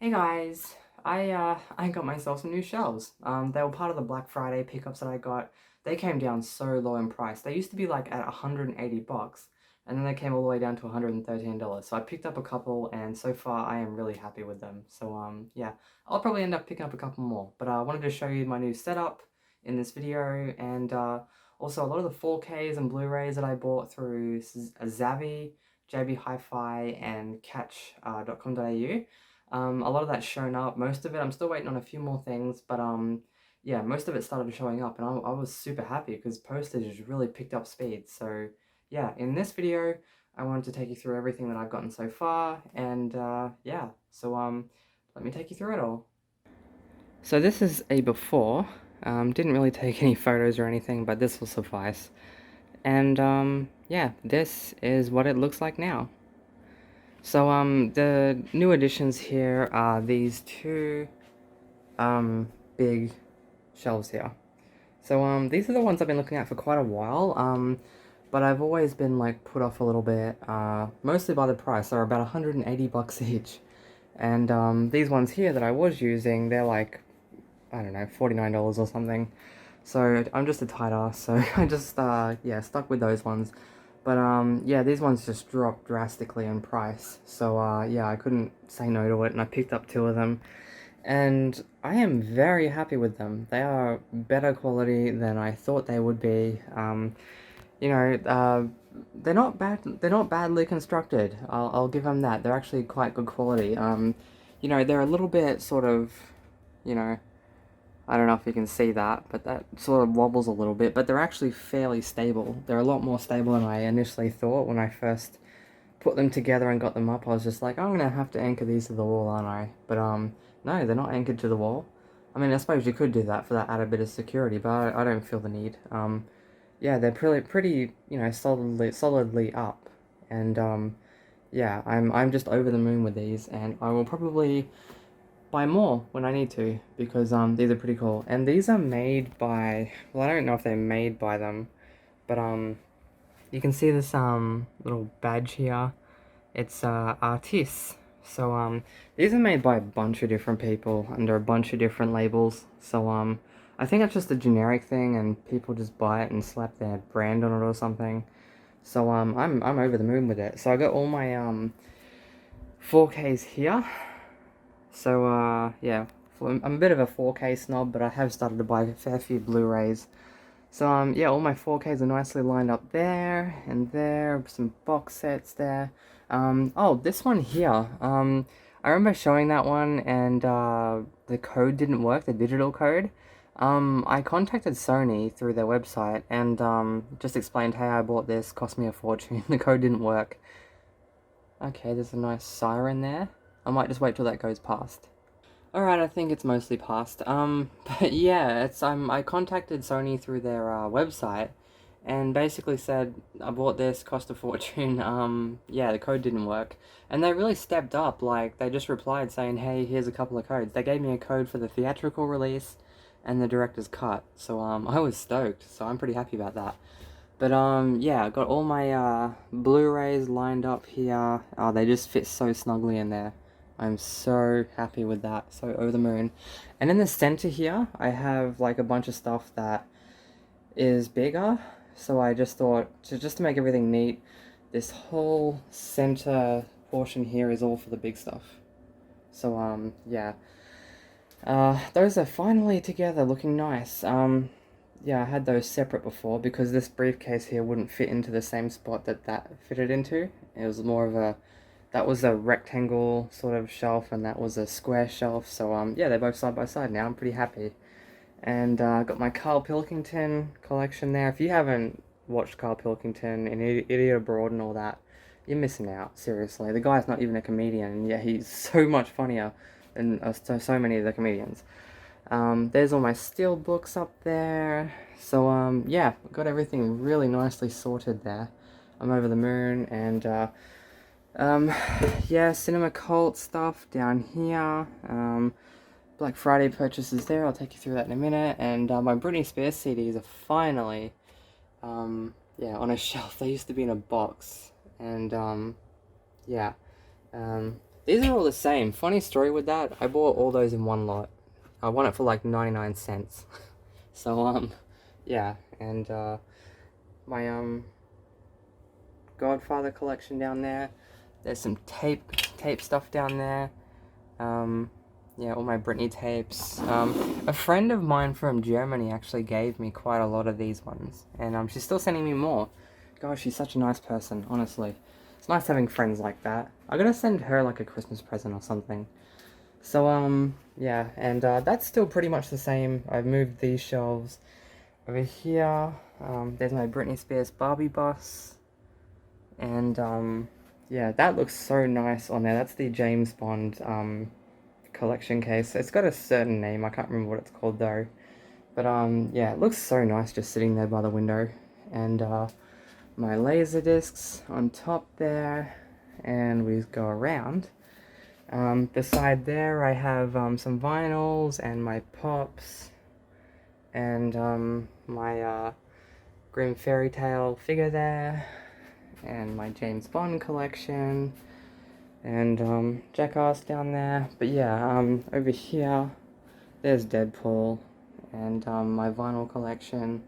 Hey guys, I got myself some new shelves. They were part of the Black Friday pickups that I got. They came down so low in price. They used to be like at 180 bucks, and then they came all the way down to $113. So I picked up a couple, and so far I am really happy with them. So yeah, I'll probably end up picking up a couple more. But I wanted to show you my new setup in this video, and also a lot of the 4Ks and Blu-rays that I bought through Zavi, JB Hi-Fi, and Catch.com.au. A lot of that's shown up. Most of it, I'm still waiting on a few more things, but yeah, most of it started showing up, and I was super happy because postage has really picked up speed. So yeah, in this video, I wanted to take you through everything that I've gotten so far, and yeah, so let me take you through it all. So this is a before. Didn't really take any photos or anything, but this will suffice. And yeah, this is what it looks like now. So the new additions here are these two big shelves here. So these are the ones I've been looking at for quite a while. But I've always been like put off a little bit, mostly by the price. They're about 180 bucks each. And these ones here that I was using, they're like, I don't know, $49 or something. So I'm just a tight ass, so I just yeah, stuck with those ones. But yeah, these ones just dropped drastically in price. So yeah, I couldn't say no to it, and I picked up two of them. And I am very happy with them. They are better quality than I thought they would be. You know, they're not bad. They're not badly constructed. I'll give them that. They're actually quite good quality. You know, they're a little bit sort of, you know, I don't know if you can see that, but that sort of wobbles a little bit, but they're actually fairly stable. They're a lot more stable than I initially thought when I first put them together and got them up. I was just like, I'm gonna have to anchor these to the wall, aren't I? But no, they're not anchored to the wall. I mean, I suppose you could do that for that added bit of security, but I don't feel the need. Yeah, they're pretty, you know, solidly up, and yeah, I'm just over the moon with these, and I will probably buy more when I need to, because these are pretty cool. And these are made by, well, I don't know if they're made by them, but you can see this little badge here. It's Artis. So these are made by a bunch of different people under a bunch of different labels. So I think it's just a generic thing, and people just buy it and slap their brand on it or something. So I'm over the moon with it. So I got all my 4Ks here. So yeah, I'm a bit of a 4K snob, but I have started to buy a fair few Blu-rays. So yeah, all my 4Ks are nicely lined up there and there, some box sets there. Oh, this one here, I remember showing that one, and the code didn't work, the digital code. I contacted Sony through their website and just explained, hey, I bought this, cost me a fortune, the code didn't work. Okay, there's a nice siren there. I might just wait till that goes past. Alright, I think it's mostly past. But yeah, it's I contacted Sony through their website and basically said I bought this, cost a fortune. Yeah, the code didn't work. And they really stepped up, like they just replied saying, "Hey, here's a couple of codes." They gave me a code for the theatrical release and the director's cut. So I was stoked. So I'm pretty happy about that. But yeah, I got all my Blu-rays lined up here. Oh, they just fit so snugly in there. I'm so happy with that, so over the moon. And in the center here, I have like a bunch of stuff that is bigger. So I just thought, just to make everything neat, this whole center portion here is all for the big stuff. So yeah. Those are finally together, looking nice. Yeah, I had those separate before because this briefcase here wouldn't fit into the same spot that fitted into. It was more of a, that was a rectangle sort of shelf, and that was a square shelf. So yeah, they're both side by side now. I'm pretty happy. And got my Carl Pilkington collection there. If you haven't watched Carl Pilkington and Idiot Abroad and all that, you're missing out. Seriously, the guy's not even a comedian, and yet he's so much funnier than so many of the comedians. There's all my steel books up there. So, yeah, got everything really nicely sorted there. I'm over the moon, and, yeah, Cinema Cult stuff down here. Black Friday purchases there, I'll take you through that in a minute. And, my Britney Spears CDs are finally, yeah, on a shelf. They used to be in a box. And, yeah, These are all the same. Funny story with that, I bought all those in one lot. I won it for like 99 cents. So, yeah, and, my, Godfather collection down there. There's some tape stuff down there. Yeah, all my Britney tapes. A friend of mine from Germany actually gave me quite a lot of these ones, and she's still sending me more. Gosh, she's such a nice person, honestly. It's nice having friends like that. I gotta send her like a Christmas present or something. So, yeah, and that's still pretty much the same. I've moved these shelves over here. There's my Britney Spears Barbie bus. And, yeah, that looks so nice on there. That's the James Bond, collection case. It's got a certain name. I can't remember what it's called, though. But, yeah, it looks so nice just sitting there by the window. And, my laser discs on top there. And we go around. Beside there, I have, some vinyls and my pops. And, my, Grim Fairy Tale figure there. And my James Bond collection, and Jackass down there. But yeah, over here, there's Deadpool, and my vinyl collection.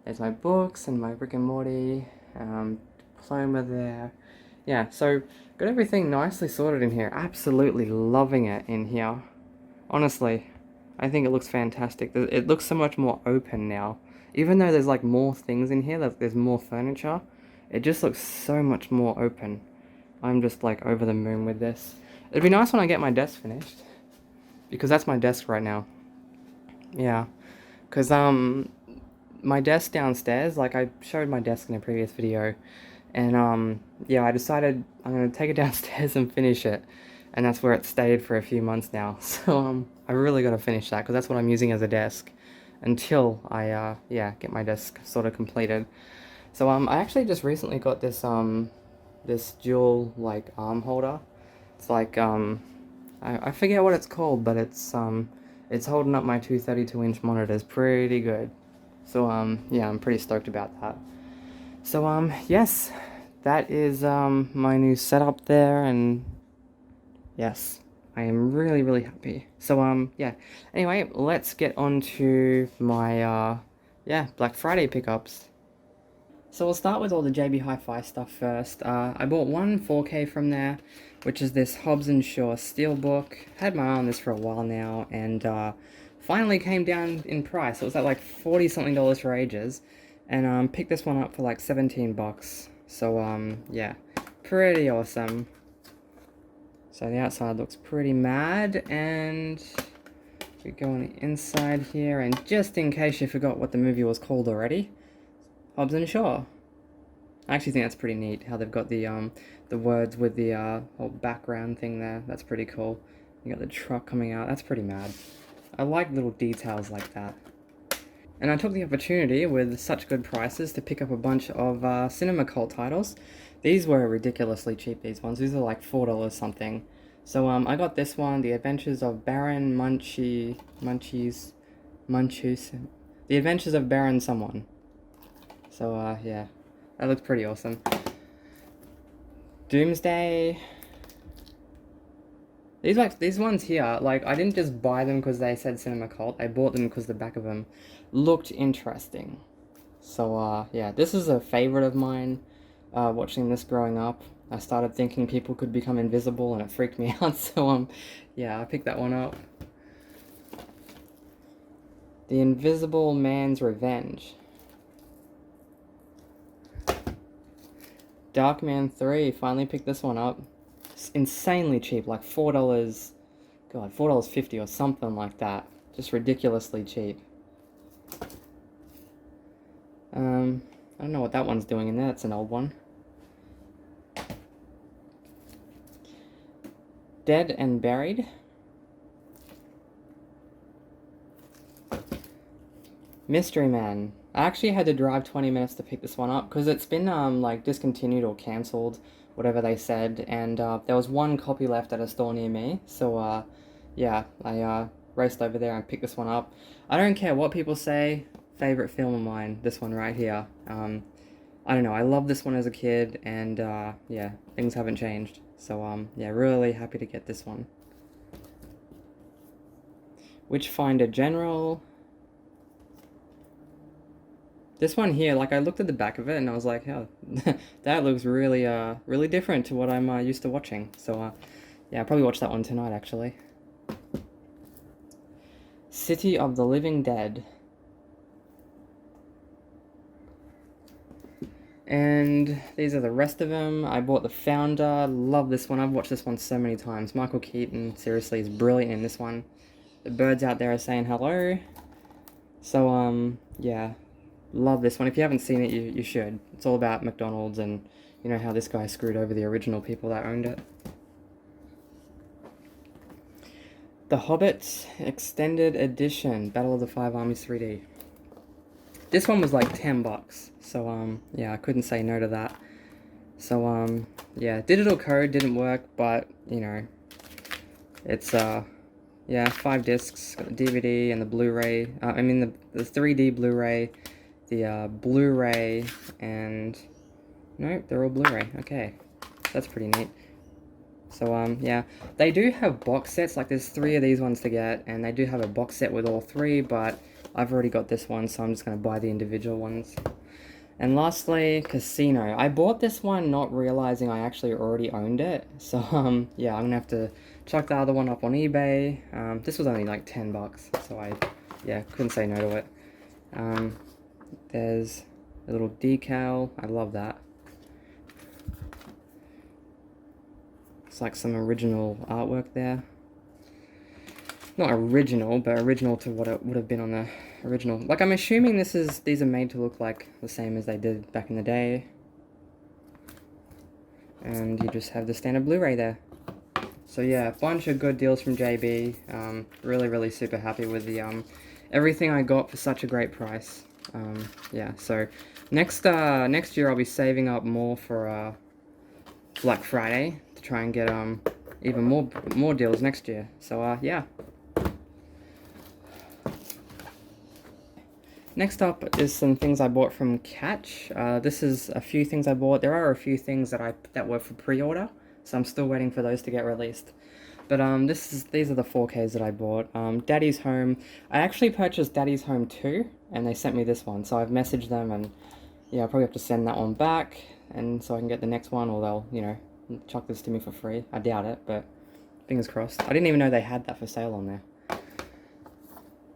There's my books and my Rick and Morty diploma there. Yeah, so got everything nicely sorted in here. Absolutely loving it in here. Honestly, I think it looks fantastic. It looks so much more open now. Even though there's like more things in here, there's more furniture. It just looks so much more open. I'm just like over the moon with this. It'd be nice when I get my desk finished, because that's my desk right now. Yeah, because my desk downstairs, like I showed my desk in a previous video, and yeah, I decided I'm gonna take it downstairs and finish it, and that's where it stayed for a few months now. So I really gotta finish that, because that's what I'm using as a desk until I yeah, get my desk sort of completed. So I actually just recently got this this dual like arm holder. It's like I forget what it's called, but it's holding up my two 32-inch monitors pretty good. So yeah, I'm pretty stoked about that. So yes, that is my new setup there, and yes, I am really happy. So yeah. Anyway, let's get on to my yeah, Black Friday pickups. So we'll start with all the JB Hi-Fi stuff first. I bought one 4K from there, which is this Hobbs & Shaw Steelbook. Had my eye on this for a while now, and finally came down in price. It was at like 40 something dollars for ages, and picked this one up for like 17 bucks. So yeah, pretty awesome. So the outside looks pretty mad, and we go on the inside here, and just in case you forgot what the movie was called already, Hobbs and Shaw. I actually think that's pretty neat how they've got the words with the whole background thing there. That's pretty cool. You got the truck coming out. That's pretty mad. I like little details like that. And I took the opportunity with such good prices to pick up a bunch of cinema cult titles. These were ridiculously cheap, these ones. These are like $4 something. So I got this one, The Adventures of Baron Munchies. The Adventures of Baron someone. So yeah, that looks pretty awesome. Doomsday. These ones here, like, I didn't just buy them because they said Cinema Cult. I bought them because the back of them looked interesting. So yeah, this is a favorite of mine. Watching this growing up, I started thinking people could become invisible, and it freaked me out. So yeah, I picked that one up. The Invisible Man's Revenge. Darkman 3, finally picked this one up. It's insanely cheap, like $4, God, $4.50 or something like that. Just ridiculously cheap. I don't know what that one's doing in there, it's an old one. Dead and Buried. Mystery Man. I actually had to drive 20 minutes to pick this one up because it's been like discontinued or cancelled, whatever they said, and there was one copy left at a store near me. So yeah, I raced over there and picked this one up. I don't care what people say, favorite film of mine, this one right here. I don't know, I loved this one as a kid, and yeah, things haven't changed. So yeah, really happy to get this one. Witchfinder General. This one here, like I looked at the back of it and I was like, oh, that looks really really different to what I'm used to watching. So yeah, I'll probably watch that one tonight actually. City of the Living Dead. And these are the rest of them. I bought The Founder. Love this one. I've watched this one so many times. Michael Keaton, seriously, is brilliant in this one. The birds out there are saying hello. So, yeah. Love this one. If you haven't seen it, you should. It's all about McDonald's and, you know, how this guy screwed over the original people that owned it. The Hobbit Extended Edition, Battle of the Five Armies 3D. This one was like $10, so yeah, I couldn't say no to that. So yeah, digital code didn't work, but you know, it's yeah, 5 discs, got the DVD and the Blu-ray. I mean the 3D Blu-ray, the Blu-ray, and no, they're all Blu-ray. Okay, that's pretty neat. So yeah, they do have box sets. Like there's 3 of these ones to get, and they do have a box set with all 3, but I've already got this one, so I'm just going to buy the individual ones. And lastly, Casino. I bought this one not realizing I actually already owned it. So, yeah, I'm going to have to chuck the other one up on eBay. This was only like $10, so I, yeah, couldn't say no to it. There's a little decal. I love that. It's like some original artwork there. Not original, but original to what it would have been on the original. Like, I'm assuming these are made to look like the same as they did back in the day. And you just have the standard Blu-ray there. So yeah, a bunch of good deals from JB. Really, really super happy with the everything I got for such a great price. Yeah, so next year I'll be saving up more for Black Friday to try and get even more deals next year. So yeah. Next up is some things I bought from Catch. This is a few things I bought. There are a few things that were for pre-order, so I'm still waiting for those to get released. But these are the 4Ks that I bought. Daddy's Home. I actually purchased Daddy's Home 2, and they sent me this one, so I've messaged them, and yeah, I'll probably have to send that one back, and so I can get the next one, or they'll, you know, chuck this to me for free. I doubt it, but fingers crossed. I didn't even know they had that for sale on there.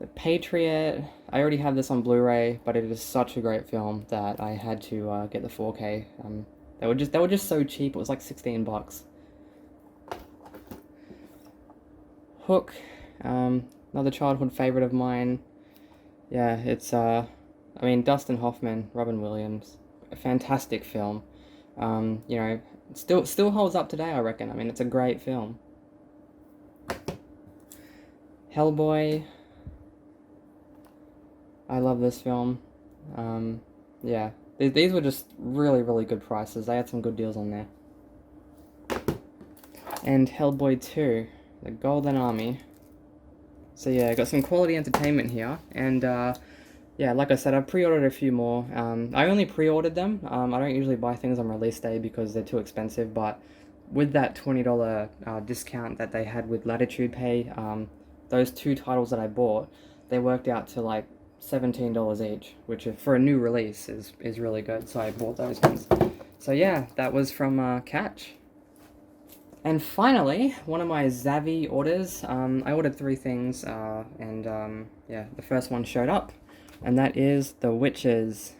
The Patriot, I already have this on Blu-ray, but it is such a great film that I had to get the 4K. They were just so cheap. It was like $16. Hook, another childhood favorite of mine. Yeah, it's I mean Dustin Hoffman, Robin Williams, a fantastic film. You know, still holds up today, I reckon. I mean, it's a great film. Hellboy. I love this film. Yeah, these were just really, really good prices. They had some good deals on there. And Hellboy 2, The Golden Army. So yeah, I got some quality entertainment here. And yeah, like I said, I've pre-ordered a few more. I only pre-ordered them. I don't usually buy things on release day because they're too expensive. But with that $20 discount that they had with Latitude Pay, those 2 titles that I bought, they worked out to like $17 each, which for a new release is really good, so I bought those ones. So yeah, that was from Catch. And finally, one of my Zavi orders. I ordered 3 things, and yeah, the first one showed up, and that is The Witches.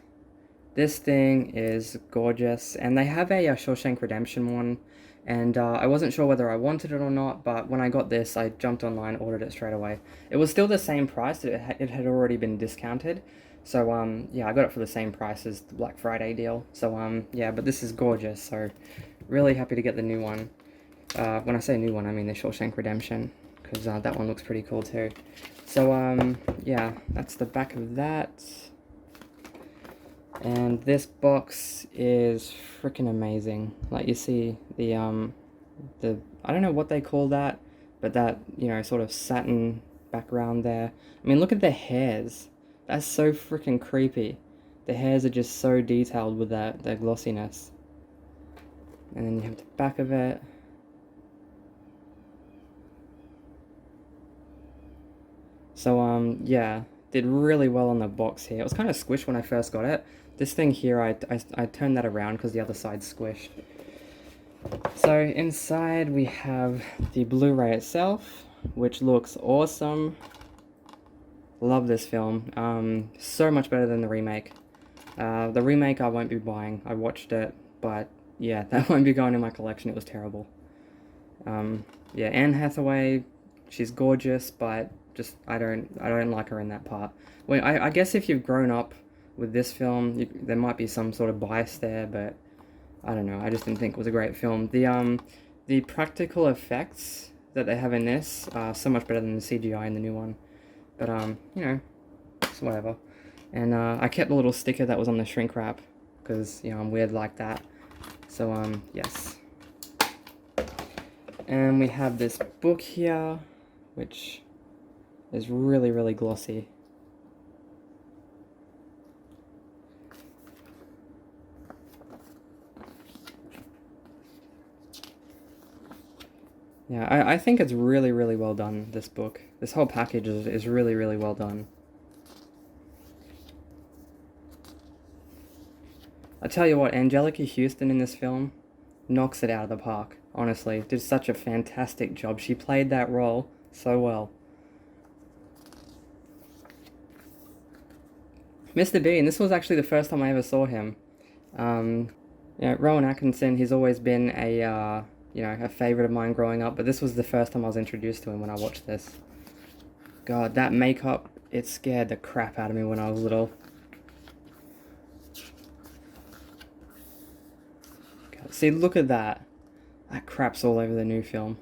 This thing is gorgeous, and they have a Shawshank Redemption one, and I wasn't sure whether I wanted it or not, but when I got this, I jumped online, ordered it straight away. It was still the same price, it had already been discounted, so yeah, I got it for the same price as the Black Friday deal, so yeah, but this is gorgeous, so really happy to get the new one. When I say new one, I mean the Shawshank Redemption, because that one looks pretty cool too. So yeah, that's the back of that. And this box is freaking amazing. Like you see the I don't know what they call that, but that, you know, sort of satin background there. I mean, look at the hairs. That's so freaking creepy. The hairs are just so detailed with that glossiness. And then you have the back of it. So yeah, did really well on the box here. It was kind of squished when I first got it. This thing here, I turned that around because the other side's squished. So inside we have the Blu-ray itself, which looks awesome. Love this film. So much better than the remake. The remake I won't be buying. I watched it, but yeah, that won't be going in my collection. It was terrible. Yeah, Anne Hathaway, she's gorgeous, but just I don't like her in that part. Well, I guess if you've grown up with this film, there might be some sort of bias there, but I don't know. I just didn't think it was a great film. The practical effects that they have in this are so much better than the CGI in the new one. But you know, it's whatever. And I kept the little sticker that was on the shrink wrap because you know I'm weird like that. So yes. And we have this book here, which is really, really glossy. Yeah, I think it's really, really well done, this book. This whole package is really, really well done. I tell you what, Angelica Houston in this film knocks it out of the park, honestly. Did such a fantastic job. She played that role so well. Mr. Bean, this was actually the first time I ever saw him. Yeah, Rowan Atkinson, he's always been a, you know, a favorite of mine growing up, but this was the first time I was introduced to him when I watched this. God, that makeup, it scared the crap out of me when I was little. God, see, look at that. That crap's all over the new film.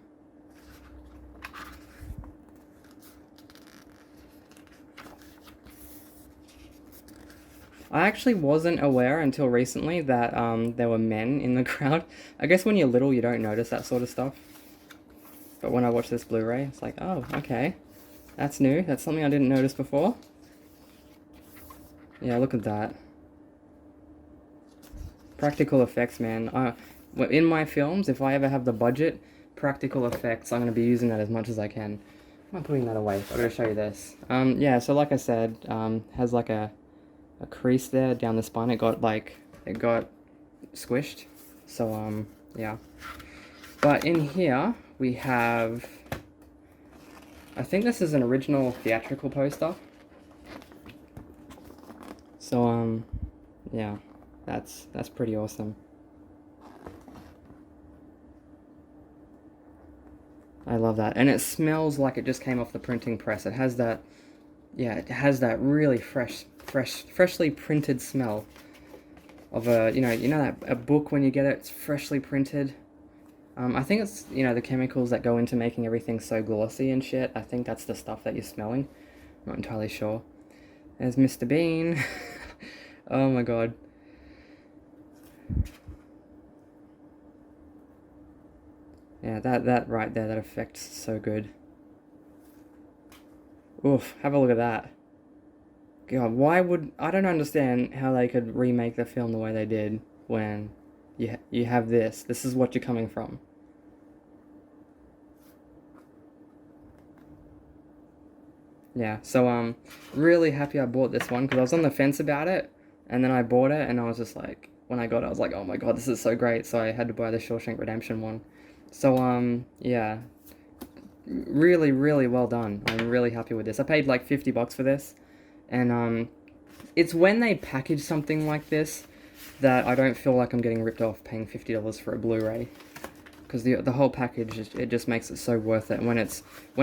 I actually wasn't aware until recently that there were men in the crowd. I guess when you're little, you don't notice that sort of stuff. But when I watched this Blu-ray, it's like, oh, okay. That's new. That's something I didn't notice before. Yeah, look at that. Practical effects, man. In my films, if I ever have the budget, practical effects, I'm going to be using that as much as I can. I'm putting that away. I'm going to show you this. Yeah, so like I said, has like a crease there down the spine. It got squished. So yeah. But in here we have, I think this is an original theatrical poster. So yeah, that's pretty awesome. I love that. And it smells like it just came off the printing press. It has that, yeah, it has that really freshly printed smell of you know that a book when you get it, it's freshly printed. I think it's, you know, the chemicals that go into making everything so glossy and shit. I think that's the stuff that you're smelling. I'm not entirely sure. There's Mr. Bean. Oh my god. Yeah, that right there, that effect's so good. Oof, have a look at that. God, I don't understand how they could remake the film the way they did when you have this. This is what you're coming from. Yeah, so really happy I bought this one because I was on the fence about it, and then I bought it, and I was just like, when I got it, I was like, oh my god, this is so great. So I had to buy the Shawshank Redemption one. So yeah, really, really well done. I'm really happy with this. I paid like 50 bucks for this, and it's when they package something like this that I don't feel like I'm getting ripped off paying $50 for a Blu-ray, because the whole package, it just makes it so worth it. And when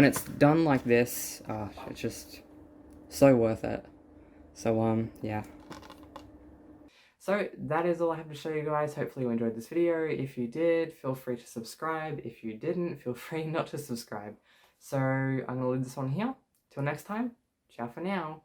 it's done like this, it's just so worth it. So yeah. So that is all I have to show you guys. Hopefully you enjoyed this video. If you did, feel free to subscribe. If you didn't, feel free not to subscribe. So I'm gonna leave this one here. Till next time, ciao for now.